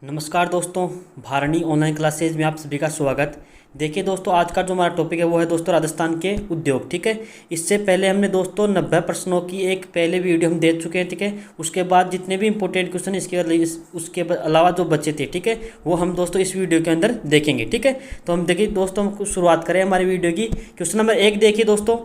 नमस्कार दोस्तों, Bharani online classes में आप सभी का स्वागत। देखिए दोस्तों, आज का जो हमारा टॉपिक है वो है दोस्तों राजस्थान के उद्योग। ठीक है, इससे पहले हमने दोस्तों 90 प्रश्नों की एक पहले वीडियो हम दे चुके हैं। ठीक है, उसके बाद जितने भी इंपॉर्टेंट क्वेश्चन उसके अलावा जो बचे थे, ठीक है, वो हम दोस्तों इस वीडियो के अंदर देखेंगे। ठीक है, तो हम देखिए दोस्तों, हम शुरुआत करें हमारी वीडियो की। क्वेश्चन नंबर 1 देखिए दोस्तों,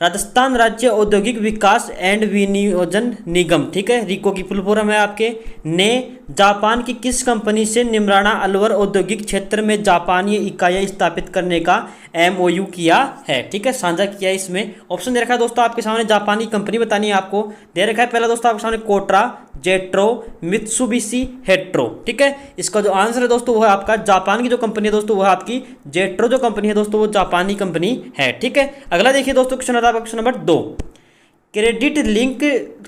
राजस्थान राज्य औद्योगिक विकास एंड विनियोजन निगम, ठीक है, रिको की फुल फॉर्म है आपके, ने जापान की किस कंपनी से निमराना अलवर औद्योगिक क्षेत्र में जापानी इकाइयाँ स्थापित करने का MOU किया है। ठीक है, साझा किया है। इसमें ऑप्शन दे रखा है दोस्तों आपके सामने, जापानी कंपनी बतानी है आपको। दे रखा है पहला दोस्तों आपके सामने कोट्रा, जेट्रो, मित्सुबिशी, हेट्रो। ठीक है, इसका जो आंसर है दोस्तों वो है आपका जापान की जो कंपनी है दोस्तों वो है आपकी जेट्रो जो कंपनी है दोस्तों वो जापानी कंपनी है। ठीक है, अगला देखिए दोस्तों, question number 2, credit link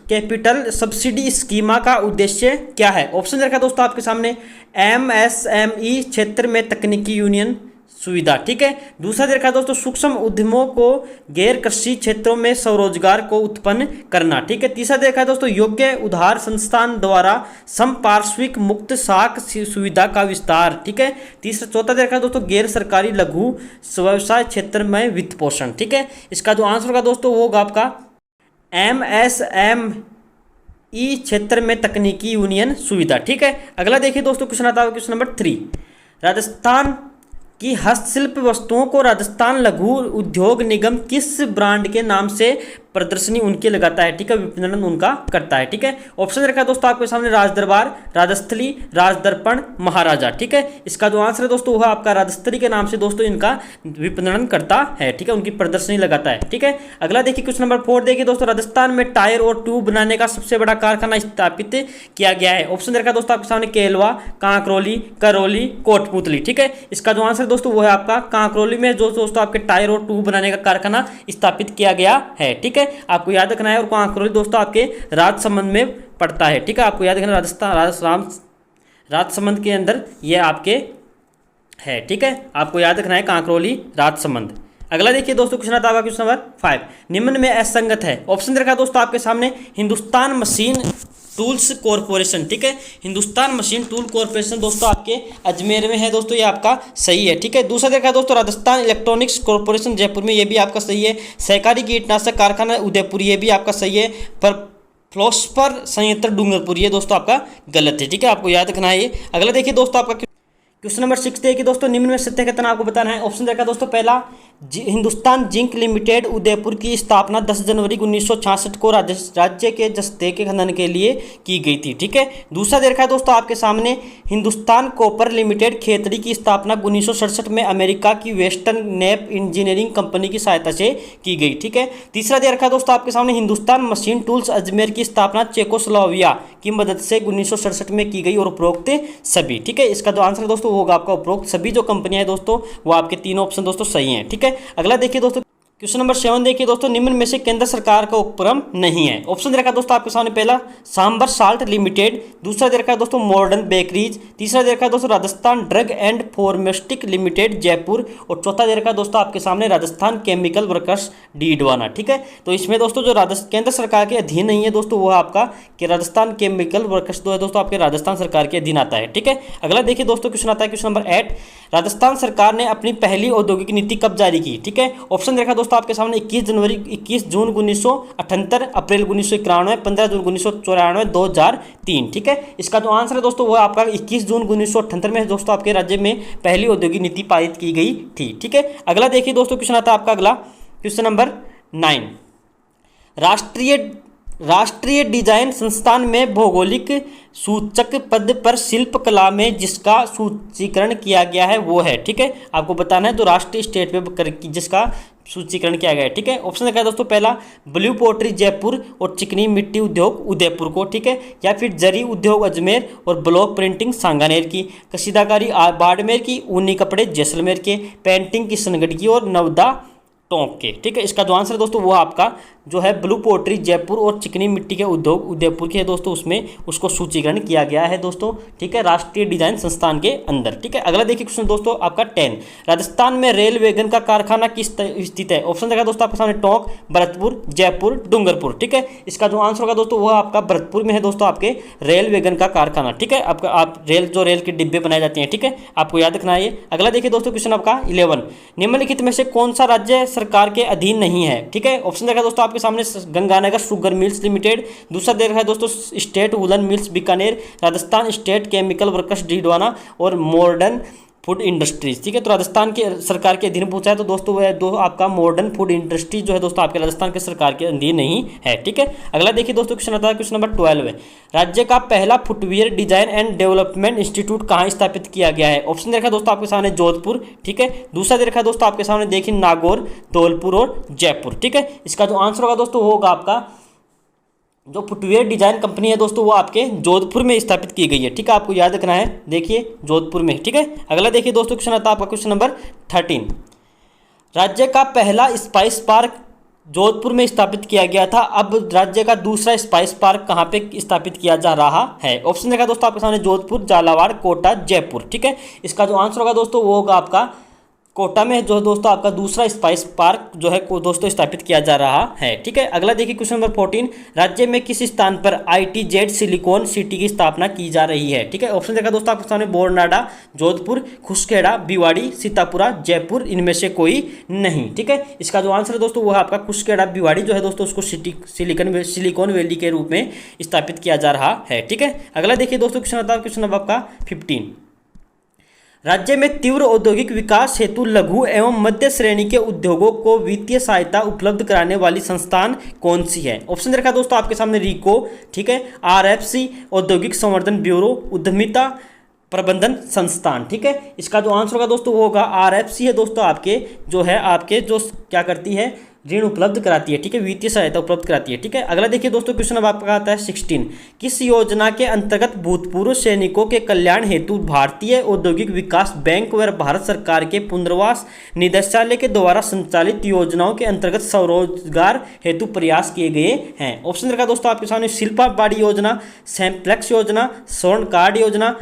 capital subsidy schema का उद्देश्य क्या है। ऑप्शन रखा दोस्तों आपके सामने, MSME क्षेत्र में तकनीकी यूनियन सुविधा। ठीक है, दूसरा देखा दोस्तों, सूक्ष्म उद्यमों को गैर कृषि क्षेत्रों में स्वरोजगार को उत्पन्न करना। ठीक है, तीसरा देखा है दोस्तों, योग्य उधार संस्थान द्वारा संपार्श्विक मुक्त साख सुविधा का विस्तार। ठीक है, चौथा देखा दोस्तों, गैर सरकारी लघु व्यवसाय क्षेत्र में वित्त पोषण। ठीक है, इसका जो आंसर होगा दोस्तों वो होगा आपका MSME क्षेत्र में तकनीकी यूनियन सुविधा। ठीक है, अगला देखिए दोस्तों, क्वेश्चन आता है क्वेश्चन नंबर 3, राजस्थान की हस्तशिल्प वस्तुओं को राजस्थान लघु उद्योग निगम किस ब्रांड के नाम से प्रदर्शनी उनके लगाता है। ठीक है, विपणन उनका करता है। ठीक है, ऑप्शन रखा है दोस्तों आपके सामने, राजदरबार, राजस्थली, राजदर्पण, महाराजा। ठीक है, इसका जो आंसर है दोस्तों वह आपका राजस्थली के नाम से दोस्तों इनका विपणन करता है। ठीक है, उनकी प्रदर्शनी लगाता है। ठीक है, अगला देखिए क्वेश्चन नंबर 4 देखिए दोस्तों, राजस्थान में टायर और ट्यूब बनाने का सबसे बड़ा कारखाना स्थापित किया गया है। ऑप्शन रखा दोस्तों आपके सामने, केलवा, कांकरोली, करौली, कोटपुतली। ठीक है, इसका जो आंसर दोस्तों वो है आपका कांकरोली में जो दोस्तों आपके टायर और ट्यूब बनाने का कारखाना स्थापित किया गया है। ठीक है, आपको याद रखना है, और कांकरोली दोस्तों आपके राजसमंद में पड़ता है। ठीक है, आपको याद रखना, राजसमंद के अंदर ये आपके है। ठीक है, आपको याद रखना है कांकरोली राजसमंद। अगला देखिए दोस्तों, क्वेश्चन आता है क्वेश्चन नंबर 5, निम्न में असंगत है। ऑप्शन रखा दोस्तों आपके सामने, हिंदुस्तान मशीन टूल्स कॉरपोरेशन। ठीक है, हिंदुस्तान मशीन टूल कॉरपोरेशन दोस्तों आपके अजमेर में है दोस्तों, ये आपका सही है। ठीक है, दूसरा देखा दोस्तों, राजस्थान इलेक्ट्रॉनिक्स कॉरपोरेशन जयपुर में, ये भी आपका सही है। सहकारी कीटनाशक कारखाना उदयपुर, ये भी आपका सही है। पर फ्लोस्पर संयंत्र डूंगरपुर, ये दोस्तों आपका गलत है। ठीक है, आपको याद रखना है ये। अगला देखिए दोस्तों आपका क्वेश्चन नंबर 6 देखिए दोस्तों, निम्न में सत्य कथन आपको बताना है। ऑप्शन देखा दोस्तों, पहला, हिंदुस्तान जिंक लिमिटेड उदयपुर की स्थापना 10 जनवरी 1966 को राज्य के जस्ते के खनन के लिए की गई थी। ठीक है, दूसरा देखा है दोस्तों आपके सामने, हिंदुस्तान कॉपर लिमिटेड खेतड़ी की स्थापना 1967 में अमेरिका की वेस्टर्न नेप इंजीनियरिंग कंपनी की सहायता से की गई। ठीक है, तीसरा दे रखा है दोस्तों आपके सामने, हिंदुस्तान मशीन टूल्स अजमेर की स्थापना चेकोस्लोवाकिया की मदद से 1967 में की गई, और उपरोक्त सभी। ठीक है, इसका जो आंसर दोस्तों होगा आपका उपरोक्त सभी जो कंपनियां हैं दोस्तों वो आपके तीनों ऑप्शन दोस्तों सही हैं। ठीक है, अगला देखिए दोस्तों, क्वेश्चन नंबर 7 देखिए दोस्तों, निम्न में से केंद्र सरकार का उपक्रम नहीं है। ऑप्शन दे रखा है दोस्तों आपके सामने, पहला, सांबर साल्ट लिमिटेड, दूसरा दे रखा है दोस्तों मॉडर्न बेकरीज, तीसरा दे रखा है दोस्तों Rajasthan drug and pharmaceutic limited Jaipur, और चौथा दे रखा है दोस्तों आपके सामने राजस्थान केमिकल वर्कर्स डीडवाना। ठीक है, तो इसमें दोस्तों जो केंद्र सरकार के अधीन नहीं है दोस्तों वो आपका कि राजस्थान केमिकल वर्कर्स जो है दोस्तों आपके राजस्थान सरकार के अधीन आता है। ठीक है, अगला देखिए दोस्तों, क्वेश्चन आता है क्वेश्चन नंबर 8, राजस्थान सरकार ने अपनी पहली औद्योगिक नीति कब जारी की। ठीक है, ऑप्शन देखा दोस्तों आपके सामने, 21 जून 1978, अप्रैल 1991, 15 जून 1994, 2003। ठीक है, इसका जो आंसर है दोस्तों वो आपका 21 जून 1978 में दोस्तों आपके राज्य में पहली औद्योगिक नीति पारित की गई थी। ठीक है, अगला देखिए दोस्तों, क्वेश्चन आता है आपका अगला क्वेश्चन नंबर 9, राष्ट्रीय डिजाइन संस्थान में भौगोलिक सूचक पद पर शिल्प कला में जिसका सूचीकरण किया गया है वो है। ठीक है, आपको बताना है तो राष्ट्रीय स्टेट पे जिसका सूचीकरण किया गया है। ठीक है, ऑप्शन देखा है दोस्तों, पहला, ब्लू पोट्री जयपुर और चिकनी मिट्टी उद्योग उदयपुर को। ठीक है, या फिर जरी उद्योग अजमेर और ब्लॉक प्रिंटिंग सांगानेर की, कशीदाकारी बाड़मेर की, ऊनी कपड़े जैसलमेर के, पेंटिंग किशनगढ़ की, और नवदा टोंक के। ठीक है, इसका जो आंसर दोस्तों वो आपका जो है ब्लू पोट्री जयपुर और चिकनी मिट्टी के उद्योग उदयपुर की है दोस्तों, उसमें उसको सूचीकरण किया गया है दोस्तों, ठीक है, राष्ट्रीय डिजाइन संस्थान के अंदर, ठीक है। अगला देखिए क्वेश्चन दोस्तों आपका 10, राजस्थान में रेल वैगन का कारखाना किस स्थित है? ऑप्शन देखा दोस्तों आपके सामने टोंक, भरतपुर, जयपुर, डूंगरपुर, ठीक है। इसका जो आंसर होगा दोस्तों वह आपका भरतपुर में है दोस्तों, आपके रेल वैगन का कारखाना, ठीक है। आपका आप रेल के डिब्बे बनाए जाते हैं, ठीक है, आपको याद रखना है ये। अगला देखिए दोस्तों क्वेश्चन आपका 11, निम्नलिखित में से कौन सा राज्य सरकार के अधीन नहीं है? ठीक है, ऑप्शन देखा दोस्तों आपके सामने गंगानगर शुगर मिल्स लिमिटेड, दूसरा दे रखा है दोस्तों state woollen mills Bikaner, Rajasthan state chemical workers Didwana और मॉडर्न फूड इंडस्ट्रीज, ठीक है। तो राजस्थान के सरकार के अधीन पूछा है तो दोस्तों वह दो आपका मॉडर्न फूड इंडस्ट्रीज जो है दोस्तों आपके राजस्थान के सरकार के अधीन नहीं है, ठीक है। अगला देखिए दोस्तों क्वेश्चन आता है क्वेश्चन नंबर 12 है, राज्य का पहला footwear design and development institute कहाँ स्थापित किया गया है? ऑप्शन दे रखा है दोस्तों आपके सामने जोधपुर, ठीक है, दूसरा दे रखा है दोस्तों आपके सामने देखिए नागौर, धौलपुर और जयपुर, ठीक है। इसका जो आंसर होगा दोस्तों होगा आपका जो फुटवियर डिजाइन कंपनी है दोस्तों वो आपके जोधपुर में स्थापित की गई है, ठीक है, आपको याद रखना है, देखिए जोधपुर में, ठीक है। अगला देखिए दोस्तों क्वेश्चन आता है आपका क्वेश्चन नंबर 13, राज्य का पहला स्पाइस पार्क जोधपुर में स्थापित किया गया था, अब राज्य का दूसरा स्पाइस पार्क कहाँ पे स्थापित किया जा रहा है? ऑप्शन देखा दोस्तों आपके सामने जोधपुर, झालावाड़, कोटा, जयपुर, ठीक है। इसका जो आंसर होगा दोस्तों वो होगा आपका कोटा में जो दोस्तों आपका दूसरा स्पाइस पार्क जो है दोस्तों स्थापित किया जा रहा है, ठीक है। अगला देखिए क्वेश्चन नंबर 14, राज्य में किस स्थान पर ITZ सिलिकॉन सिटी की स्थापना की जा रही है? ठीक है, ऑप्शन देखा दोस्तों आपके सामने बोरनाडा, जोधपुर, खुसखेड़ा, भिवाड़ी, सीतापुरा, जयपुर, इनमें से कोई नहीं, ठीक है। इसका जो आंसर है दोस्तों वह आपका खुसखेड़ा भिवाड़ी जो है दोस्तों उसको सिलिकॉन वैली के रूप में स्थापित किया जा रहा है, ठीक है। अगला देखिए दोस्तों क्वेश्चन आता है क्वेश्चन नंबर आपका 15, राज्य में तीव्र औद्योगिक विकास हेतु लघु एवं मध्य श्रेणी के उद्योगों को वित्तीय सहायता उपलब्ध कराने वाली संस्थान कौन सी है? ऑप्शन दे रखा दोस्तों आपके सामने रीको, ठीक है, RFC औद्योगिक संवर्धन ब्यूरो, उद्यमिता प्रबंधन संस्थान, ठीक है। इसका जो आंसर होगा दोस्तों वो होगा RFC है दोस्तों, आपके जो है आपके जो क्या करती है ऋण उपलब्ध कराती है, ठीक है, वित्तीय सहायता उपलब्ध कराती है, ठीक है। अगला देखिए दोस्तों क्वेश्चन अब आपका आता है 16, किस योजना के अंतर्गत भूतपूर्व सैनिकों के कल्याण हेतु भारतीय औद्योगिक विकास बैंक व भारत सरकार के पुनर्वास निदेशालय के द्वारा संचालित योजनाओं के अंतर्गत स्वरोजगार हेतु प्रयास किए गए हैं? ऑप्शन रखा दोस्तों आपके सामने शिल्पा बाड़ी योजना, सैम्प्लेक्स योजना, स्वर्ण कार्ड योजना,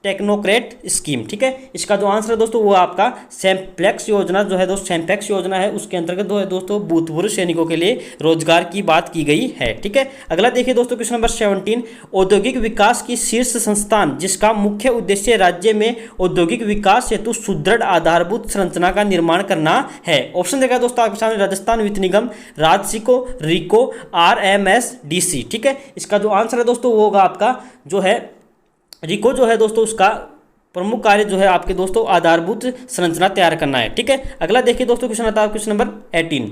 टेक्नोक्रेट स्कीम, ठीक है। इसका जो आंसर है दोस्तों वो आपका सैम्प्लेक्स योजना जो है दोस्तों सैम्प्लेक्स योजना है, उसके अंतर्गत जो है दोस्तों भूतपूर्व सैनिकों के लिए रोजगार की बात की गई है, ठीक है। अगला देखिए दोस्तों क्वेश्चन नंबर 17, औद्योगिक विकास की शीर्ष संस्थान जिसका मुख्य उद्देश्य राज्य में औद्योगिक विकास हेतु सुदृढ़ आधारभूत संरचना का निर्माण करना है? ऑप्शन देखा दोस्तों आपके सामने राजस्थान वित्त निगम, राजसिको, रिको, RMSDC, ठीक है। इसका जो आंसर है दोस्तों वो होगा आपका जो है रिको जो है दोस्तों उसका प्रमुख कार्य जो है आपके दोस्तों आधारभूत संरचना तैयार करना है, ठीक है। अगला देखिए दोस्तों क्वेश्चन आता है क्वेश्चन नंबर 18,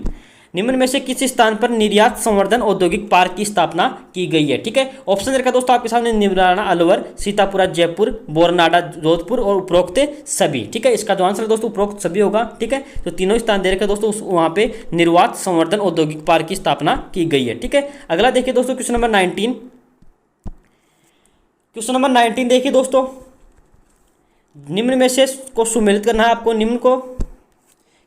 निम्न में से किस स्थान पर निर्यात संवर्धन औद्योगिक पार्क की स्थापना की गई है? ठीक है, ऑप्शन रखा दोस्तों आपके सामने निमराना अलवर, सीतापुरा जयपुर, बोरनाडा जोधपुर और उपरोक्त सभी, ठीक है। इसका जो आंसर है दोस्तों उपरोक्त सभी होगा, ठीक है। तो तीनों स्थान दे रखे दोस्तों वहाँ पे निर्यात संवर्धन औद्योगिक पार्क की स्थापना की गई है, ठीक है। अगला देखिए दोस्तों क्वेश्चन नंबर 19, क्वेश्चन नंबर 19 देखिए दोस्तों, निम्न में से को सुमेलित करना है आपको, निम्न को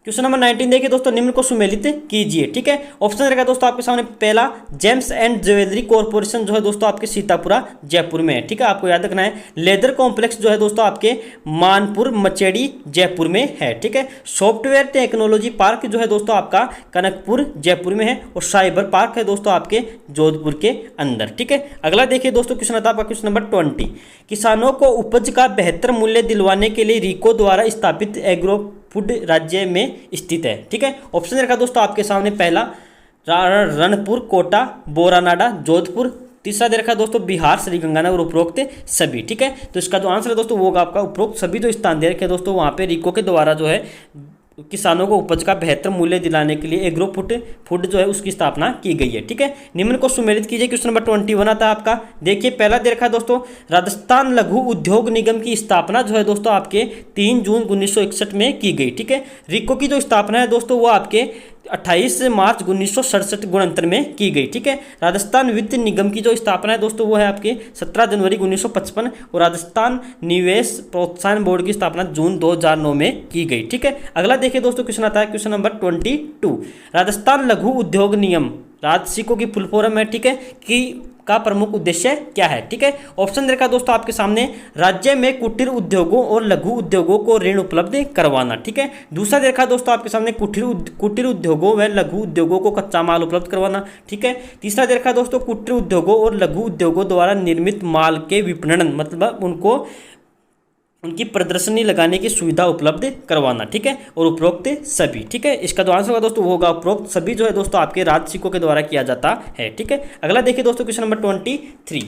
क्वेश्चन नंबर 19 देखिए दोस्तों, निम्न को सुमेलित कीजिए, ठीक है। ऑप्शन रहेगा दोस्तों आपके सामने पहला जेम्स एंड ज्वेलरी कॉर्पोरेशन जो है दोस्तों आपके सीतापुरा जयपुर में है, ठीक है, आपको याद रखना है। लेदर कॉम्प्लेक्स जो है दोस्तों आपके मानपुर मचेड़ी जयपुर में है, ठीक है। सॉफ्टवेयर टेक्नोलॉजी पार्क जो है दोस्तों आपका कनकपुर जयपुर में है और साइबर पार्क है दोस्तों आपके जोधपुर के अंदर, ठीक है। अगला देखिए दोस्तों क्वेश्चन आता है आपका क्वेश्चन नंबर 20, किसानों को उपज का बेहतर मूल्य दिलवाने के लिए रीको द्वारा स्थापित एग्रो फूड राज्य में स्थित है, ठीक है। ऑप्शन रखा दोस्तों आपके सामने पहला रणपुर, कोटा, बोरानाडा, जोधपुर, तीसरा दे रखा दोस्तों बिहार, श्रीगंगानगर, उपरोक्त सभी, ठीक है। तो इसका जो आंसर है दोस्तों वो होगा आपका उपरोक्त सभी जो स्थान दे रखे हैं दोस्तों वहाँ पे रीको के द्वारा जो है किसानों को उपज का बेहतर मूल्य दिलाने के लिए एग्रो फूड जो है उसकी स्थापना की गई है, ठीक है। निम्न को सुमेलित कीजिए। क्वेश्चन नंबर 21 आता है आपका, देखिए पहला दे रखा है दोस्तों राजस्थान लघु उद्योग निगम की स्थापना जो है दोस्तों आपके 3 जून 1961 में की गई, ठीक है। रिको की जो स्थापना है दोस्तों वो आपके 28 मार्च 1967 गुणंतर में की गई, ठीक है। राजस्थान वित्त निगम की जो स्थापना है दोस्तों वो है आपके 17 जनवरी 1955 और राजस्थान निवेश प्रोत्साहन बोर्ड की स्थापना जून 2009 में की गई, ठीक है। अगला देखिए दोस्तों क्वेश्चन आता है क्वेश्चन नंबर 22, राजस्थान लघु उद्योग निगम राजसिको की फुल फॉर्म है, ठीक है, कि का प्रमुख उद्देश्य क्या है, ठीक है। ऑप्शन दे रखा दोस्तों आपके सामने, राज्य में कुटीर उद्योगों और लघु उद्योगों को ऋण उपलब्ध करवाना, ठीक है। दूसरा दे रखा दोस्तों आपके सामने, कुटीर उद्योगों व लघु उद्योगों को कच्चा माल उपलब्ध करवाना, ठीक है। तीसरा दे रखा दोस्तों, कुटीर उद्योगों और लघु उद्योगों द्वारा निर्मित माल के विपणन, मतलब उनकी प्रदर्शनी लगाने की सुविधा उपलब्ध करवाना, ठीक है, और उपरोक्त सभी, ठीक है। इसका जो आंसर होगा दोस्तों वो होगा उपरोक्त सभी जो है दोस्तों आपके राजसिको के द्वारा किया जाता है, ठीक है। अगला देखिए दोस्तों क्वेश्चन नंबर 23,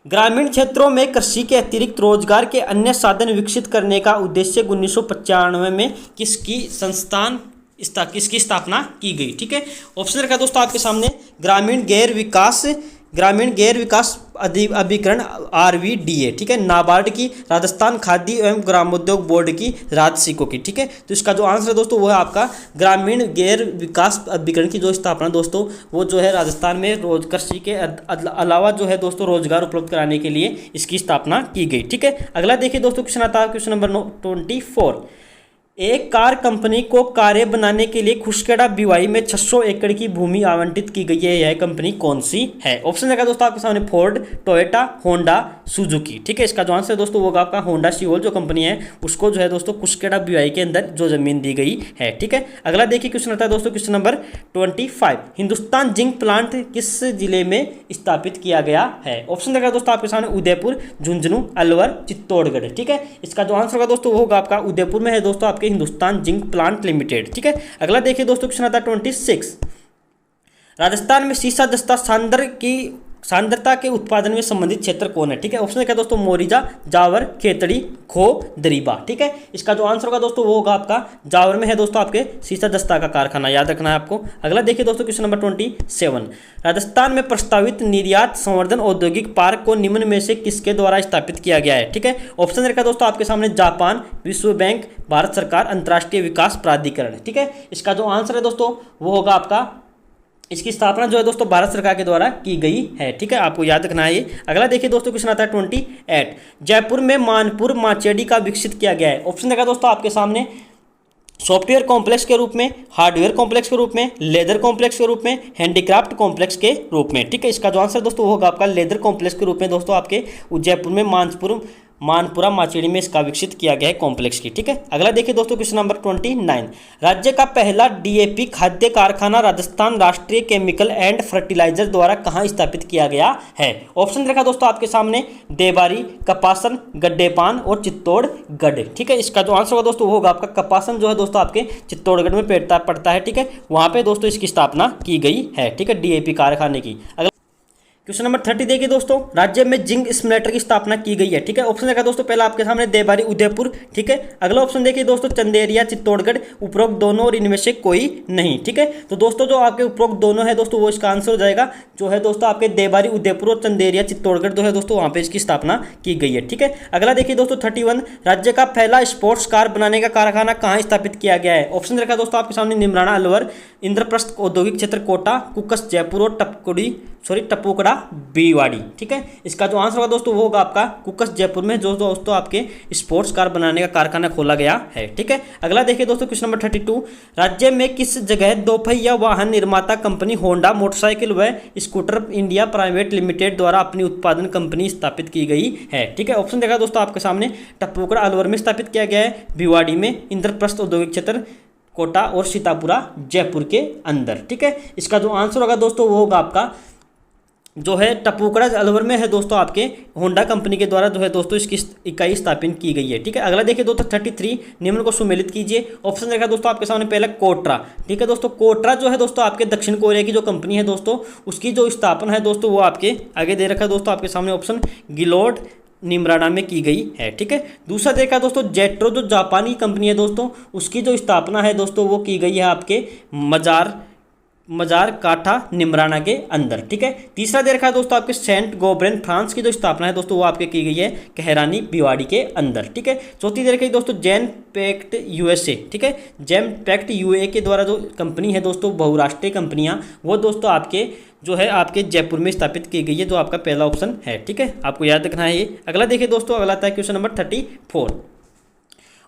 ग्रामीण क्षेत्रों में कृषि के अतिरिक्त रोजगार के अन्य साधन विकसित करने का उद्देश्य 1995 में किसकी स्थापना की गई, ठीक है। ऑप्शन रखा दोस्तों आपके सामने, ग्रामीण गैर विकास अभिकरण RVDA, ठीक है, नाबार्ड की, राजस्थान खाद्य एवं ग्रामोद्योग बोर्ड की, राजसिको की, ठीक है। तो इसका जो आंसर है दोस्तों वो है आपका ग्रामीण गैर विकास अभिकरण की जो स्थापना दोस्तों वो जो है राजस्थान में कृषि के अलावा जो है दोस्तों रोजगार उपलब्ध कराने के लिए इसकी स्थापना की गई, ठीक है। अगला देखिए दोस्तों क्वेश्चन आता है क्वेश्चन नंबर 24, एक कार कंपनी को कारें बनाने के लिए खुशखेड़ा भिवाई में 600 एकड़ की भूमि आवंटित की गई है, यह कंपनी कौन सी है। ऑप्शन देखा दोस्तों आपके सामने, फोर्ड, टोयोटा, होंडा, सुजुकी, ठीक है। इसका जो आंसर है दोस्तों वो होगा आपका होंडा सियोल जो कंपनी है उसको जो है दोस्तों खुशखेड़ा भिवाई के अंदर जो जमीन दी गई है, ठीक है। अगला देखिए क्वेश्चन आता है दोस्तों question number 25, Hindustan zinc plant किस जिले में स्थापित किया गया है। ऑप्शन देखा दोस्तों आपके सामने, उदयपुर, झुंझुनू, अलवर, चित्तौड़गढ़, ठीक है। इसका जो आंसर होगा दोस्तों वो होगा आपका उदयपुर में है दोस्तों आपके हिंदुस्तान जिंक प्लांट लिमिटेड, ठीक है। अगला देखिए दोस्तों क्वेश्चन आता है 26, राजस्थान में सीसा दस्ता सांद्रता के उत्पादन में संबंधित क्षेत्र कौन है, ठीक है। ऑप्शन क्या दोस्तों, मोरिजा, जावर, खेतड़ी, खो, दरीबा, ठीक है। इसका जो आंसर होगा दोस्तों वो होगा आपका जावर में है दोस्तों आपके सीसा दस्ता का कारखाना, याद रखना है आपको। अगला देखिए दोस्तों क्वेश्चन नंबर 27, राजस्थान में प्रस्तावित निर्यात संवर्धन औद्योगिक पार्क को निम्न में से किसके द्वारा स्थापित किया गया है, ठीक है। ऑप्शन रखा दोस्तों आपके सामने, जापान, विश्व बैंक, भारत सरकार, अंतर्राष्ट्रीय विकास प्राधिकरण, ठीक है। इसका जो आंसर है दोस्तों वो होगा आपका, इसकी स्थापना जो है दोस्तों भारत सरकार के द्वारा की गई है, ठीक है, आपको याद रखना है ये। अगला देखिए दोस्तों क्वेश्चन आता है 28, जयपुर में मानपुर माचेडी का विकसित किया गया है। ऑप्शन देखा दोस्तों आपके सामने, सॉफ्टवेयर कॉम्प्लेक्स के रूप में, हार्डवेयर कॉम्प्लेक्स के रूप में, लेदर कॉम्प्लेक्स के रूप में, हैंडीक्राफ्ट कॉम्प्लेक्स के रूप में, ठीक है। इसका जो आंसर दोस्तों होगा आपका लेदर कॉम्प्लेक्स के रूप में दोस्तों आपके जयपुर में मानपुरा माचेड़ी में इसका विकसित किया गया है कॉम्प्लेक्स की, ठीक है। अगला देखिए दोस्तों क्वेश्चन नंबर 29, राज्य का पहला DAP खाद्य कारखाना राजस्थान राष्ट्रीय केमिकल एंड फर्टिलाइजर द्वारा कहाँ स्थापित किया गया है। ऑप्शन रखा दोस्तों आपके सामने, देबारी, कपासन, गड्डेपान और चित्तौड़गढ़, ठीक है। इसका जो आंसर होगा दोस्तों वो होगा आपका कपासन जो है दोस्तों आपके चित्तौड़गढ़ में पड़ता है, ठीक है। वहाँ पे दोस्तों इसकी स्थापना की गई है, ठीक है, DAP कारखाने की। क्वेश्चन नंबर 30 देखिए दोस्तों, राज्य में जिंक स्मेल्टर की स्थापना की गई है, ठीक है। ऑप्शन देखा दोस्तों पहला आपके सामने, देबारी, उदयपुर, ठीक है। अगला ऑप्शन देखिए दोस्तों, चंदेरिया, चित्तौड़गढ़, उपरोक्त दोनों और इनमें से कोई नहीं, ठीक है। तो दोस्तों जो आपके उपरोक्त दोनों है दोस्तों वो इसका आंसर हो जाएगा, जो है दोस्तों आपके देबारी, उदयपुर और चंदेरिया, चित्तौड़गढ़ जो है दोस्तों वहाँ पे इसकी स्थापना की गई है, ठीक है। अगला देखिए दोस्तों 31, राज्य का पहला स्पोर्ट्स कार बनाने का कारखाना कहाँ स्थापित किया गया है। ऑप्शन रखा दोस्तों आपके सामने, निमराना, अलवर, इंद्रप्रस्थ औद्योगिक क्षेत्र कोटा, कुकस जयपुर और टपुकड़ा बीवाड़ी, ठीक है। इसका जो आंसर होगा दोस्तों वो होगा आपका कुकस जयपुर में जो दोस्तों आपके स्पोर्ट्स कार बनाने का कारखाना खोला गया है, ठीक है। अगला देखिए दोस्तों क्वेश्चन नंबर 32, राज्य में किस जगह दोपहिया वाहन निर्माता कंपनी होंडा मोटरसाइकिल व स्कूटर इंडिया प्राइवेट लिमिटेड द्वारा अपनी उत्पादन कंपनी स्थापित की गई है, ठीक है। ऑप्शन देखा दोस्तों आपके सामने, टपुकड़ा अलवर में स्थापित किया गया है, भिवाड़ी में, इंद्रप्रस्थ औद्योगिक क्षेत्र कोटा और सीतापुरा जयपुर के अंदर, ठीक है। इसका जो आंसर होगा दोस्तों वो होगा आपका जो है टपुकड़ा अलवर में है दोस्तों आपके होंडा कंपनी के द्वारा जो है दोस्तों इसकी इकाई स्थापित की गई है, ठीक है। अगला देखिए दोस्तों 33, निम्न को सुमेलित कीजिए। ऑप्शन देखा दोस्तों आपके सामने, पहला कोटरा, ठीक है दोस्तों। कोटरा जो है दोस्तों आपके दक्षिण कोरिया की जो कंपनी है दोस्तों उसकी जो स्थापना है दोस्तों वो आपके आगे दे रखा है दोस्तों आपके सामने, ऑप्शन गिलोड निमराना में की गई है, ठीक है। दूसरा देखा दोस्तों जेट्रो जो जापानी कंपनी है दोस्तों उसकी जो स्थापना है दोस्तों वो की गई है आपके मजार काठा निमराना के अंदर, ठीक है। तीसरा दे रखा है दोस्तों आपके सेंट गोब्रेन फ्रांस की जो स्थापना है दोस्तों वो आपके की गई है कहरानी भिवाड़ी के अंदर, ठीक है। चौथी दे रखी है दोस्तों जैन पैक्ट USA, ठीक है। जैन पैक्ट UA के द्वारा जो कंपनी है दोस्तों बहुराष्ट्रीय कंपनियां वो दोस्तों आपके जो है आपके जयपुर में स्थापित की गई है, जो आपका पहला ऑप्शन है, ठीक है, आपको याद रखना है ये। अगला देखिए दोस्तों, अगला था क्वेश्चन नंबर 34,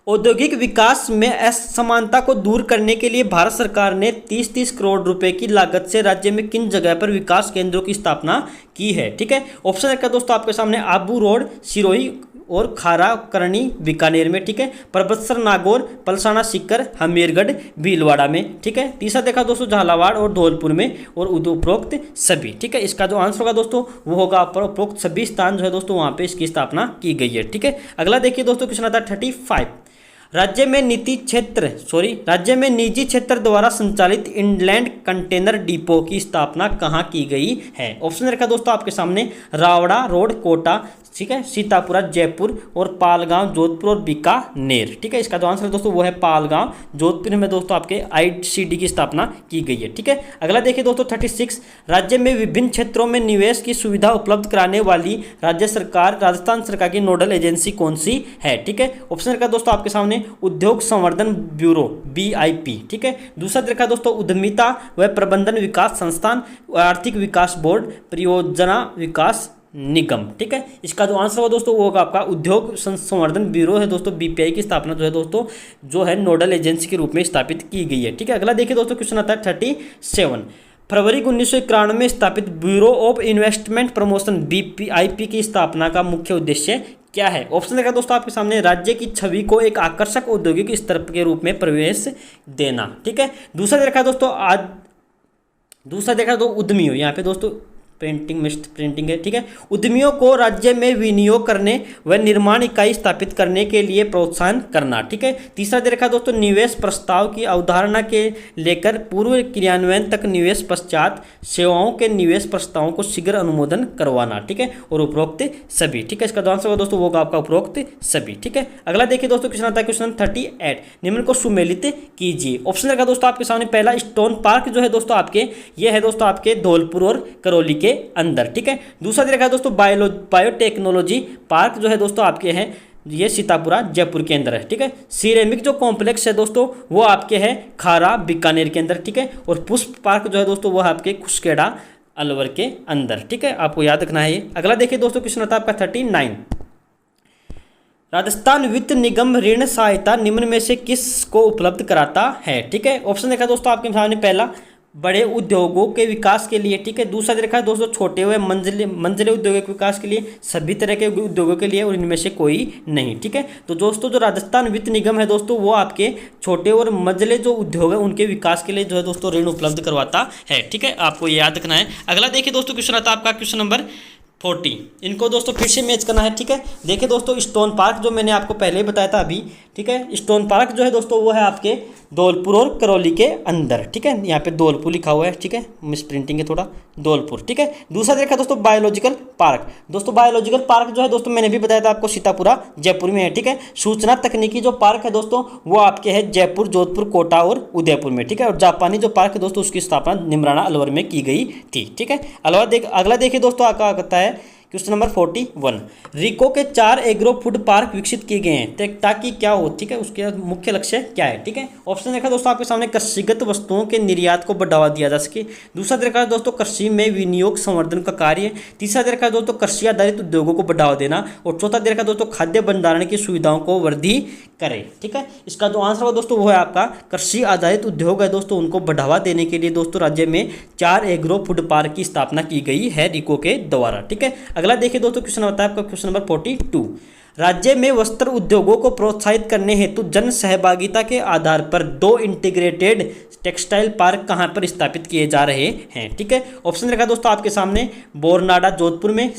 औद्योगिक विकास में असमानता को दूर करने के लिए भारत सरकार ने 30-30 करोड़ रुपए की लागत से राज्य में किन जगह पर विकास केंद्रों की स्थापना की है। ठीक है, ऑप्शन रखा दोस्तों आपके सामने आबू रोड, सिरोही और खारा करनी बीकानेर में। ठीक है, परबतसर, नागौर, पलसाना, सीकर, हमीरगढ़, भीलवाड़ा में। ठीक है, तीसरा देखा दोस्तों झालावाड़ और धौलपुर में, और उपरोक्त सभी। ठीक है, इसका जो आंसर होगा दोस्तों वो होगा उपरोक्त सभी स्थान जो है दोस्तों वहां पे इसकी स्थापना की गई है। ठीक है, अगला देखिए दोस्तों क्वेश्चन आता है 35। राज्य में निजी क्षेत्र द्वारा संचालित इनलैंड कंटेनर डिपो की स्थापना कहाँ की गई है। ऑप्शन रखा दोस्तों आपके सामने रावड़ा रोड, कोटा, ठीक है, सीतापुरा, जयपुर, और पालगांव, जोधपुर और बीकानेर। ठीक है, इसका जो आंसर है दोस्तों वो है पालगांव, जोधपुर में दोस्तों आपके ICD की स्थापना की गई है। ठीक है, अगला देखिए दोस्तों 36। राज्य में विभिन्न क्षेत्रों में निवेश की सुविधा उपलब्ध कराने वाली राजस्थान सरकार की नोडल एजेंसी कौन सी है। ठीक है, ऑप्शन रखा दोस्तों आपके सामने उद्योग संवर्धन ब्यूरो BIP। ठीक है, दूसरा देखा दोस्तों उद्यमिता व प्रबंधन विकास संस्थान, आर्थिक विकास बोर्ड, परियोजना विकास निगम। ठीक है, इसका जो आंसर होगा दोस्तों वो होगा आपका उद्योग संवर्धन ब्यूरो है दोस्तों, BPI की स्थापना जो है दोस्तों जो है नोडल एजेंसी के रूप में स्थापित की गई है। ठीक है, अगला देखिए दोस्तों क्वेश्चन आता है 37। फरवरी 1991 में स्थापित bureau of investment promotion BIP की स्थापना का मुख्य उद्देश्य क्या है। ऑप्शन देखा दोस्तों आपके सामने राज्य की छवि को एक आकर्षक औद्योगिक स्तर के रूप में प्रवेश देना। ठीक है, दूसरा देखा दोस्तों उद्यमियों, यहाँ पे दोस्तों प्रिंटिंग है। ठीक है, उद्यमियों को राज्य में विनियोग करने व निर्माण इकाई स्थापित करने के लिए प्रोत्साहन करना। ठीक है, तीसरा दे रखा दोस्तों निवेश प्रस्ताव की अवधारणा के लेकर पूर्व क्रियान्वयन तक निवेश पश्चात सेवाओं के निवेश प्रस्तावों को शीघ्र अनुमोदन करवाना। ठीक है, और उपरोक्त सभी। ठीक है, इसका जो आंसर होगा दोस्तों वो होगा आपका उपरोक्त सभी। ठीक है, अगला देखिए दोस्तों क्वेश्चन आता है क्वेश्चन 38। निम्न को सुमेलित कीजिए। ऑप्शन रखा दोस्तों आपके सामने पहला स्टोन पार्क जो है दोस्तों आपके ये है दोस्तों आपके धौलपुर और करौली के अंदर। ठीक है, दूसरा देखा दोस्तों बायोटेक्नोलॉजी पार्क जो है दोस्तों आपके हैं ये सीतापुरा जयपुर के अंदर है। ठीक है, सिरेमिक जो कॉम्प्लेक्स है दोस्तों वो आपके है खारा बीकानेर के अंदर। ठीक है, और पुष्प पार्क जो है दोस्तों वो आपके खुशखेड़ा अलवर के अंदर। ठीक है, आपको याद रखना है ये। अगला देखिए दोस्तों क्वेश्चन आता है आपका 39। राजस्थान वित्त निगम ऋण सहायता निम्न में से किस को उपलब्ध कराता है। ठीक है, ऑप्शन देखा दोस्तों आपके सामने पहला बड़े उद्योगों के विकास के लिए। ठीक है, दूसरा देखा है दोस्तों छोटे हुए मंजिले उद्योगों के विकास के लिए, सभी तरह के उद्योगों के लिए, और इनमें से कोई नहीं। ठीक है, तो दोस्तों जो राजस्थान वित्त निगम है दोस्तों वो आपके छोटे और मंजिले जो उद्योग है उनके विकास के लिए जो है दोस्तों ऋण उपलब्ध करवाता है। ठीक है, आपको ये याद रखना है। अगला देखिए दोस्तों क्वेश्चन आता है आपका क्वेश्चन नंबर 40। इनको दोस्तों फिर से मैच करना है। ठीक है, देखिए दोस्तों स्टोन पार्क जो मैंने आपको पहले ही बताया था अभी। ठीक है, स्टोन पार्क जो है दोस्तों वो है आपके धौलपुर और करौली के अंदर। ठीक है, यहाँ पे धौलपुर लिखा हुआ है। ठीक है, मिस प्रिंटिंग है थोड़ा, धौलपुर। ठीक है, दूसरा देखा दोस्तों बायोलॉजिकल पार्क। दोस्तों बायोलॉजिकल पार्क जो है दोस्तों मैंने भी बताया था आपको सीतापुरा जयपुर में है। ठीक है, सूचना तकनीकी जो पार्क है दोस्तों वो आपके है जयपुर, जोधपुर, कोटा और उदयपुर में। ठीक है, और जापानी जो पार्क है दोस्तों उसकी स्थापना निमराना अलवर में की गई थी। ठीक है, अगला देखिए दोस्तों क्या कहता है क्वेश्चन नंबर 41। रिको के 4 एग्रो फूड पार्क विकसित किए गए हैं ताकि क्या हो। ठीक है, उसके मुख्य लक्ष्य क्या है। ठीक है, ऑप्शन देखा दोस्तों आपके सामने कृषिगत वस्तुओं के निर्यात को बढ़ावा दिया जा सके। दूसरा देखा दोस्तों कृषि में विनियोग संवर्धन का कार्य। तीसरा देखा दोस्तों कृषि आधारित उद्योगों को बढ़ावा देना, और चौथा देखा दोस्तों खाद्य भंडारण की सुविधाओं को वृद्धि करे। ठीक है, इसका जो आंसर होगा दोस्तों वो है आपका कृषि आधारित उद्योग है दोस्तों उनको बढ़ावा देने के लिए दोस्तों राज्य में 4 एग्रो फूड पार्क की स्थापना की गई है रिको के द्वारा। ठीक है, अगला देखिए दोस्तों क्वेश्चन होता है आपका क्वेश्चन नंबर 42। राज्य में वस्त्र उद्योगों को प्रोत्साहित करने हेतु जन सहभागिता के आधार पर 2 इंटीग्रेटेड टेक्सटाइल पार्क कहां पर स्थापित किए जा रहे हैं। ठीक है, ऑप्शन रखा दोस्तों आपके सामने बोरनाडा जोधपुर में,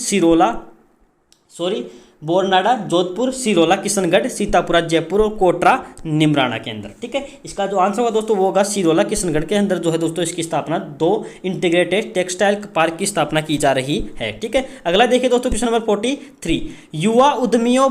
बोरनाडा जोधपुर, सिरोला किशनगढ़, सीतापुरा जयपुर और कोटरा निमराना के अंदर। ठीक है, इसका जो आंसर होगा दोस्तों वो होगा सिरोला किशनगढ़ के अंदर जो है दोस्तों इसकी स्थापना 2 इंटीग्रेटेड टेक्सटाइल पार्क की स्थापना की जा रही है। ठीक है, अगला देखिए दोस्तों क्वेश्चन नंबर 43। युवा उद्यमियों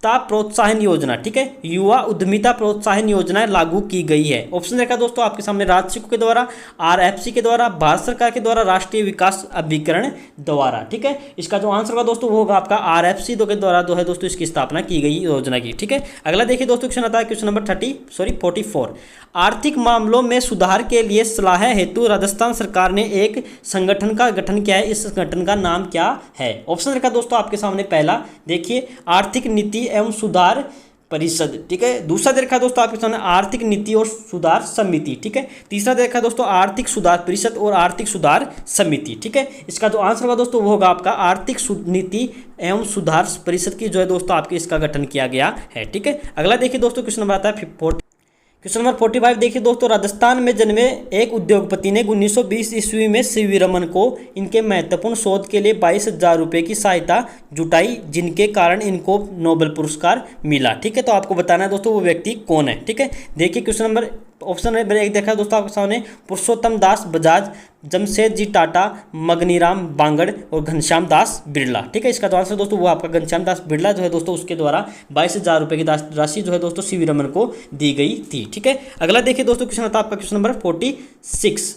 प्रोत्साहन योजना। ठीक है, युवा उद्यमिता प्रोत्साहन योजना लागू की गई है। ऑप्शन देखा दोस्तों आपके सामने राज्य के द्वारा, RFC के द्वारा, भारत सरकार के द्वारा, राष्ट्रीय विकास अभिकरण द्वारा। ठीक है, इसका जो आंसर होगा दोस्तों वो होगा आपका RFC के द्वारा जो है दोस्तों इसकी स्थापना की गई योजना की। ठीक है, अगला देखिए दोस्तों क्वेश्चन आता है क्वेश्चन नंबर 44। आर्थिक मामलों में सुधार के लिए सलाह हेतु राजस्थान सरकार ने एक संगठन का गठन किया है। इस संगठन का नाम क्या है। ऑप्शन रखा दोस्तों आपके सामने पहला देखिए आर्थिक नीति एवं सुधार परिषद, ठीक है। दूसरा दे रखा है दोस्तों आपके सामने आर्थिक नीति और सुधार समिति, ठीक है। तीसरा दे रखा है दोस्तों आर्थिक सुधार परिषद और आर्थिक सुधार समिति, ठीक है। इसका जो आंसर होगा दोस्तों वो होगा आपका आर्थिक नीति एवं सुधार परिषद की जो है दोस्तों आपके इसका गठन किया गया है, ठीक है। अगला देखिए दोस्तों क्वेश्चन नंबर आता है क्वेश्चन नंबर 45। देखिए दोस्तों, राजस्थान में जन्मे एक उद्योगपति ने 1920 ईस्वी में सीवी रमन को इनके महत्वपूर्ण शोध के लिए 22,000 रुपये की सहायता जुटाई, जिनके कारण इनको नोबेल पुरस्कार मिला, ठीक है। तो आपको बताना है दोस्तों वो व्यक्ति कौन है, ठीक है। देखिए क्वेश्चन नंबर ऑप्शन नंबर 1 देखा दोस्तों आपके सामने पुरुषोत्तम दास बजाज, जमशेद जी टाटा, मगनीराम बांगड़ और घनश्याम दास बिरला, ठीक है। इसका जो आंसर दोस्तों वो आपका घनश्याम दास बिरला जो है दोस्तों उसके द्वारा 22,000 रुपये की राशि जो है दोस्तों सीवी रमन को दी गई थी, ठीक है। अगला देखिए दोस्तों क्वेश्चन आता है आपका क्वेश्चन नंबर 46।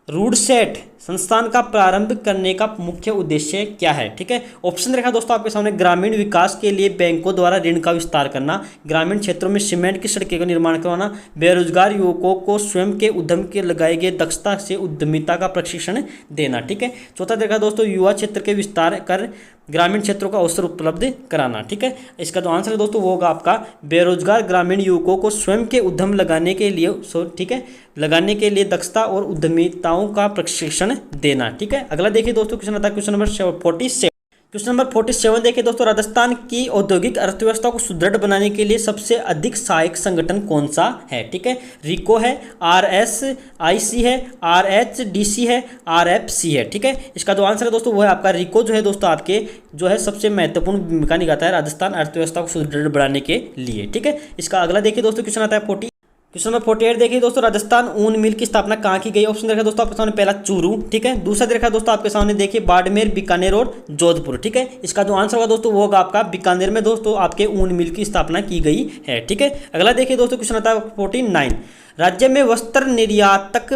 रूडसेट संस्थान का प्रारंभ करने का मुख्य उद्देश्य क्या है, ठीक है। ऑप्शन रखा दोस्तों आपके सामने ग्रामीण विकास के लिए बैंकों द्वारा ऋण का विस्तार करना, ग्रामीण क्षेत्रों में सीमेंट की सड़कों का निर्माण करवाना, बेरोजगार युवकों को स्वयं के उद्यम के लगाए गए दक्षता से उद्यमिता का प्रशिक्षण देना, ठीक है। चौथा देखा दोस्तों युवा क्षेत्र के विस्तार कर ग्रामीण क्षेत्रों का अवसर उपलब्ध कराना, ठीक है। इसका जो आंसर है दोस्तों वो होगा आपका बेरोजगार ग्रामीण युवकों को स्वयं के उद्यम लगाने के लिए, ठीक है, लगाने के लिए दक्षता और उद्यमिताओं का प्रशिक्षण देना, ठीक है। अगला देखिए दोस्तों क्वेश्चन आता है क्वेश्चन नंबर 47। क्वेश्चन नंबर 47 देखिए दोस्तों, राजस्थान की औद्योगिक अर्थव्यवस्था को सुदृढ़ बनाने के लिए सबसे अधिक सहायक संगठन कौन सा है, ठीक है। रिको है, RSIC है, RHDC है, RFC है, ठीक है। इसका जो आंसर है दोस्तों वो है आपका रिको जो है दोस्तों आपके जो है सबसे महत्वपूर्ण भूमिका निभाता है राजस्थान अर्थव्यवस्था को सुदृढ़ बनाने के लिए, ठीक है। इसका अगला देखिए दोस्तों क्वेश्चन आता है क्वेश्चन नंबर 48 देखिए दोस्तों, राजस्थान ऊन मिल की स्थापना कहाँ की गई। ऑप्शन देखा दोस्तों आपके सामने पहला चूरू, ठीक है। दूसरा देखा दोस्तों आपके सामने देखिए बाड़मेर, बीकानेर और जोधपुर, ठीक है। इसका जो आंसर होगा दोस्तों वो होगा आपका बीकानेर में दोस्तों आपके ऊन मिल की स्थापना की गई है, ठीक है। अगला देखिए दोस्तों क्वेश्चन आता है 49। राज्य में वस्त्र निर्यातक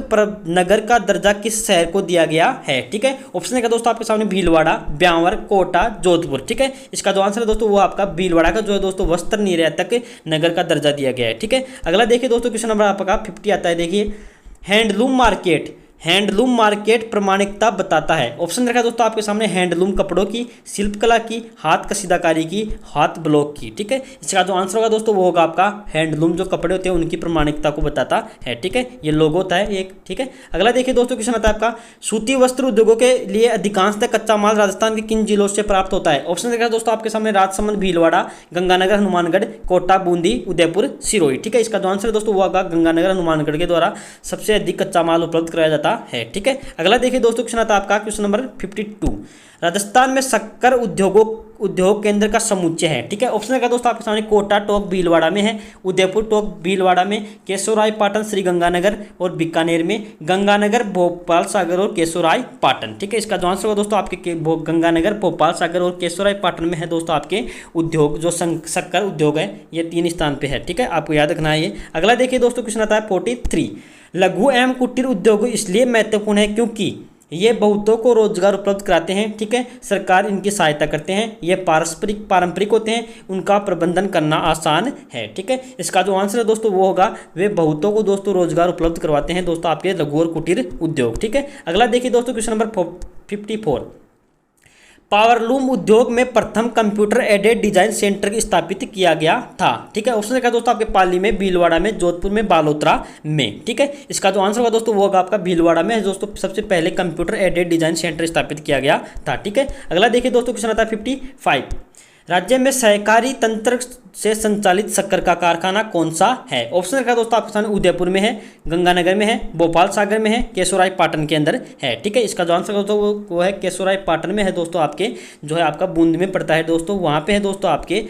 नगर का दर्जा किस शहर को दिया गया है, ठीक है। ऑप्शन देखा दोस्तों आपके सामने भीलवाड़ा, ब्यावर, कोटा, जोधपुर, ठीक है। इसका जो आंसर है दोस्तों वो आपका भीलवाड़ा का जो है दोस्तों वस्त्र निर्यातक नगर का दर्जा दिया गया है, ठीक है। अगला देखिए दोस्तों क्वेश्चन नंबर आपका 50 आता है। देखिए हैंडलूम मार्केट प्रमाणिकता बताता है। ऑप्शन रखा दोस्तों आपके सामने हैंडलूम कपड़ों की, शिल्पकला की, हाथ कसीदाकारी की, हाथ ब्लॉक की, ठीक है। इसका जो आंसर होगा दोस्तों वो होगा आपका हैंडलूम जो कपड़े होते हैं उनकी प्रमाणिकता को बताता है, ठीक है। ये लोगो होता है एक, ठीक है। अगला देखिए दोस्तों क्वेश्चन आता है आपका सूती वस्त्र उद्योगों के लिए अधिकांशतः कच्चा माल राजस्थान के किन जिलों से प्राप्त होता है। ऑप्शन देखा दोस्तों आपके सामने राजसमंद, भीलवाड़ा, गंगानगर, हनुमानगढ़, कोटा, बूंदी, उदयपुर, सिरोही, ठीक है। इसका जो आंसर दोस्तों वो होगा गंगानगर, हनुमानगढ़ के द्वारा सबसे अधिक कच्चा माल उपलब्ध कराया जाता है, ठीक है। अगला देखिए दोस्तों क्वेश्चन आता है आपका क्वेश्चन नंबर 52। राजस्थान में शक्कर उद्योग केंद्र का समुच्चय है, ठीक है। ऑप्शन का दोस्तों आपके सामने कोटा टोंक भीलवाड़ा में है, उदयपुर टोंक भीलवाड़ा में, केशोराय पाटन श्री गंगानगर और बीकानेर में, गंगानगर, भोपाल सागर और केशोराय पाटन, ठीक है। इसका जो आंसर होगा दोस्तों आपके गंगानगर, भोपाल सागर और केशोराय पाटन में है दोस्तों आपके उद्योग जो शक्कर उद्योग है ये 3 स्थान पे है, ठीक है। आपको याद रखना है ये। अगला देखिए दोस्तों क्वेश्चन आता है 43। लघु एवं कुटीर उद्योग इसलिए महत्वपूर्ण है क्योंकि ये बहुतों को रोजगार उपलब्ध कराते हैं, ठीक है। सरकार इनकी सहायता करते हैं, ये पारंपरिक होते हैं, उनका प्रबंधन करना आसान है, ठीक है। इसका जो आंसर है दोस्तों वो होगा वे बहुतों को दोस्तों रोजगार उपलब्ध करवाते हैं दोस्तों आपके लघु और कुटीर उद्योग, ठीक है। अगला देखिए दोस्तों क्वेश्चन नंबर 54। पावरलूम उद्योग में प्रथम कंप्यूटर एडेड डिजाइन सेंटर स्थापित किया गया था, ठीक है। ऑप्शन देखा दोस्तों आपके पाली में, भीलवाड़ा में, जोधपुर में, बालोतरा में, ठीक है। इसका जो आंसर होगा दोस्तों वो होगा आपका भीलवाड़ा में दोस्तों सबसे पहले कंप्यूटर एडेड डिजाइन सेंटर स्थापित किया गया था, ठीक है। अगला देखिए दोस्तों क्वेश्चन आता है 55। राज्य में सहकारी तंत्र से संचालित शक्कर का कारखाना कौन सा है। ऑप्शन रखा दोस्तों आपके सामने उदयपुर में है, गंगानगर में है, भोपाल सागर में है, केशोराय पाटन के अंदर है, ठीक है। इसका जो आंसर दोस्तों वो है केशोराय पाटन में है दोस्तों आपके जो है आपका बूंद में पड़ता है दोस्तों, वहाँ पे है दोस्तों आपके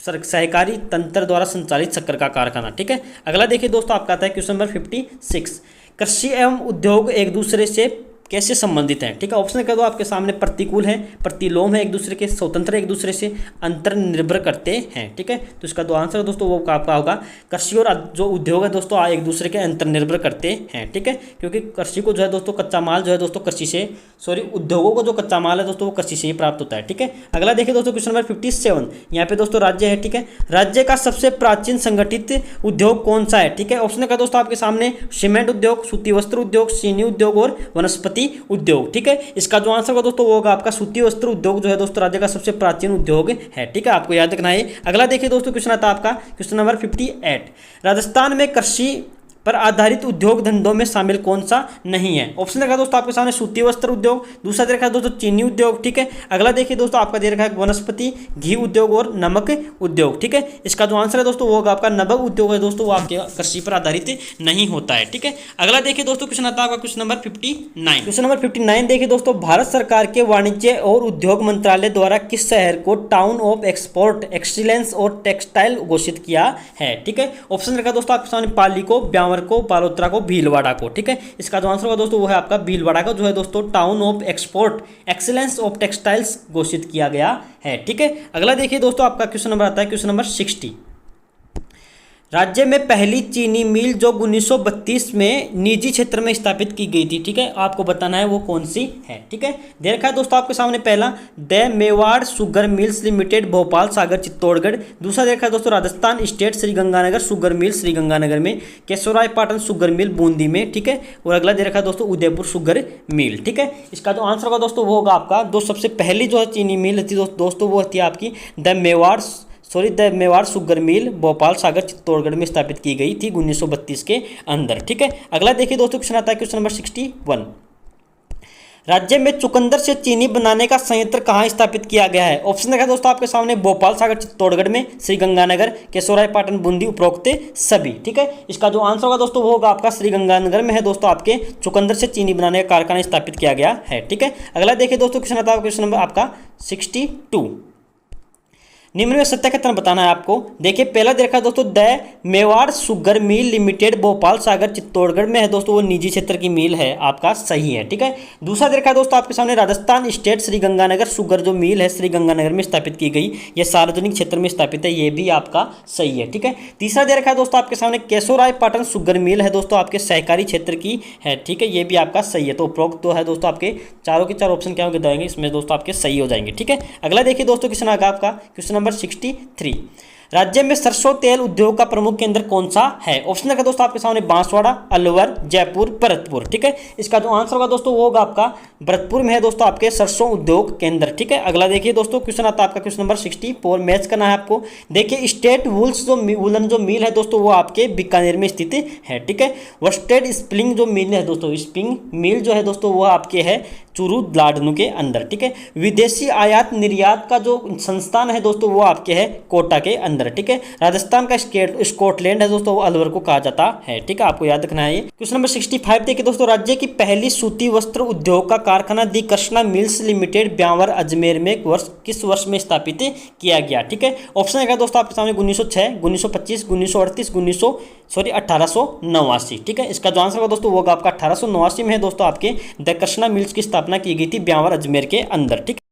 सहकारी तंत्र द्वारा संचालित शक्कर का कारखाना, ठीक है। अगला देखिए दोस्तों आपका आता है क्वेश्चन नंबर 56। कृषि एवं उद्योग एक दूसरे से कैसे संबंधित हैं, ठीक है। ऑप्शन कर दो आपके सामने प्रतिकूल है, प्रतिलोम है, एक दूसरे के स्वतंत्र, एक दूसरे से अंतर निर्भर करते हैं, ठीक है। तो इसका जो आंसर है दोस्तों वो आपका होगा कृषि और जो उद्योग है दोस्तों एक दूसरे के अंतर निर्भर करते हैं, ठीक है। क्योंकि कृषि को जो है दोस्तों कच्चा माल जो है दोस्तों कृषि से उद्योगों को जो कच्चा माल है दोस्तों वो कृषि से ही प्राप्त होता है, ठीक है। अगला देखिए दोस्तों क्वेश्चन नंबर 57। यहाँ पे दोस्तों राज्य है, ठीक है। राज्य का सबसे प्राचीन संगठित उद्योग कौन सा है, ठीक है। ऑप्शन का दोस्तों आपके सामने सीमेंट उद्योग, सूती वस्त्र उद्योग, चीनी उद्योग और वनस्पति वनस्पति उद्योग। ठीक है, इसका जो आंसर होगा दोस्तों वो होगा आपका सूती वस्त्र उद्योग जो है दोस्तों राज्य का सबसे प्राचीन उद्योग है। ठीक है, आपको याद रखना है। अगला देखिए दोस्तों क्वेश्चन आता है आपका क्वेश्चन नंबर 58। राजस्थान में कृषि पर आधारित उद्योग धंधों में शामिल कौन सा नहीं है? ऑप्शन देखा दोस्तों आपके सामने सूती वस्त्र उद्योग, दूसरा दे रखा है दोस्तों चीनी उद्योग। ठीक है, अगला देखिए दोस्तों आपका दे रखा है वनस्पति घी उद्योग और नमक उद्योग। ठीक है, इसका जो आंसर है दोस्तों वो होगा आपका नमक उद्योग है दोस्तों, वो आपके कृषि पर आधारित नहीं होता है। ठीक है, अगला देखिए दोस्तों क्वेश्चन आता है आपका क्वेश्चन नंबर 59। क्वेश्चन नंबर 59 देखिए दोस्तों, भारत सरकार के वाणिज्य और उद्योग मंत्रालय द्वारा किस शहर को टाउन ऑफ एक्सपोर्ट एक्सीलेंस और टेक्सटाइल घोषित किया है? ठीक है, ऑप्शन रखा दोस्तों आपके सामने पाली को, ब्यावर को, बालोतरा को, भीलवाड़ा को। ठीक है, इसका जो आंसर होगा दोस्तों वो है आपका भीलवाड़ा का जो है दोस्तों town of export excellence of textiles घोषित किया गया है। ठीक है, अगला देखिए दोस्तों आपका क्वेश्चन नंबर आता है क्वेश्चन नंबर 60। राज्य में पहली चीनी मिल जो 1932 में निजी क्षेत्र में स्थापित की गई थी, ठीक है, आपको बताना है वो कौन सी है। ठीक है, दे रखा है दोस्तों आपके सामने पहला the Mewar sugar mills limited Bhopal Sagar Chittorgarh, दूसरा दे रखा है दोस्तों Rajasthan state Sriganganagar sugar mill Sriganganagar में, केशवराय पाटन शुगर मिल बूंदी में। ठीक है, और अगला दे रखा है दोस्तों उदयपुर शुगर मिल। ठीक है, इसका जो आंसर होगा दोस्तों वो होगा आपका जो सबसे पहली जो है चीनी मिल थी दोस्तों वो थी आपकी the Mewar sugar mill Bhopal Sagar Chittorgarh में स्थापित की गई थी 1932 के अंदर। ठीक है, अगला देखिए दोस्तों क्वेश्चन आता है क्वेश्चन नंबर 61। राज्य में चुकंदर से चीनी बनाने का संयंत्र कहाँ स्थापित किया गया है? ऑप्शन देखा दोस्तों आपके सामने भोपाल सागर चित्तौड़गढ़ में, श्रीगंगानगर, केशवराय पाटन बूंदी, उपरोक्त सभी। ठीक है, इसका जो आंसर होगा दोस्तों वो होगा आपका श्रीगंगानगर में है दोस्तों आपके चुकंदर से चीनी बनाने का कारखाना स्थापित किया गया है। ठीक है, अगला देखिए दोस्तों क्वेश्चन आता है क्वेश्चन नंबर आपका 62। निम्न में सत्य कथन बताना है आपको। देखिए पहला देखा दोस्तों the Mewar sugar mill limited Bhopal Sagar Chittorgarh में है दोस्तों, वो निजी क्षेत्र की मिल है, आपका सही है। ठीक है, दूसरा देखा दोस्तों आपके सामने राजस्थान स्टेट श्रीगंगानगर शुगर जो मिल है श्रीगंगानगर में स्थापित की गई, ये सार्वजनिक क्षेत्र में स्थापित है, ये भी आपका सही है। ठीक है, तीसरा दे रखा है दोस्तों आपके सामने केशवराय पाटन शुगर मिल है दोस्तों आपके सहकारी क्षेत्र की है। ठीक है, ये भी आपका सही है। तो उपरोक्त तो है दोस्तों आपके चारों के चार ऑप्शन क्या होंगे देंगे, इसमें दोस्तों आपके सही हो जाएंगे। ठीक है, अगला देखिए दोस्तों क्वेश्चन आगा आपका क्वेश्चन नंबर 63। राज्य में सरसों तेल उद्योग का प्रमुख केंद्र कौन सा है? ऑप्शन रखा दोस्तों आपके सामने बांसवाड़ा, अलवर, जयपुर, भरतपुर। ठीक है, इसका जो आंसर होगा दोस्तों वो होगा आपका भरतपुर में है दोस्तों आपके सरसों उद्योग केंद्र। ठीक है, अगला देखिए दोस्तों क्वेश्चन आता है आपका क्वेश्चन नंबर 64। मैच करना है आपको। देखिए स्टेट वुल्स जो वुलन जो मिल है दोस्तों वो आपके बीकानेर में स्थित है। ठीक है, वर्स्टेड स्प्रिंग जो मिल है दोस्तों, स्प्रिंग मिल जो है दोस्तों वो आपके है चूरू लाडनू के अंदर। ठीक है, विदेशी आयात निर्यात का जो संस्थान है दोस्तों वो आपके है कोटा के अंदर। ठीक है, राजस्थान का स्कॉटलैंड है दोस्तों वो अलवर को कहा जाता है। ठीक है, आपको याद रखना है ये। क्वेश्चन नंबर 65 देखिए दोस्तों, राज्य की पहली सूती वस्त्र उद्योग का कारखाना दी कृष्णा मिल्स लिमिटेड ब्यावर अजमेर में किस वर्ष में स्थापित किया गया? ठीक है, ऑप्शन है दोस्तों आपके सामने 1906, 1925, 1938, 1889। ठीक है, इसका जो आंसर होगा दोस्तों वो होगा आपका 1889 में है दोस्तों आपके द कृष्णा मिल्स की स्थापना की गई थी ब्यावर अजमेर के अंदर। ठीक है।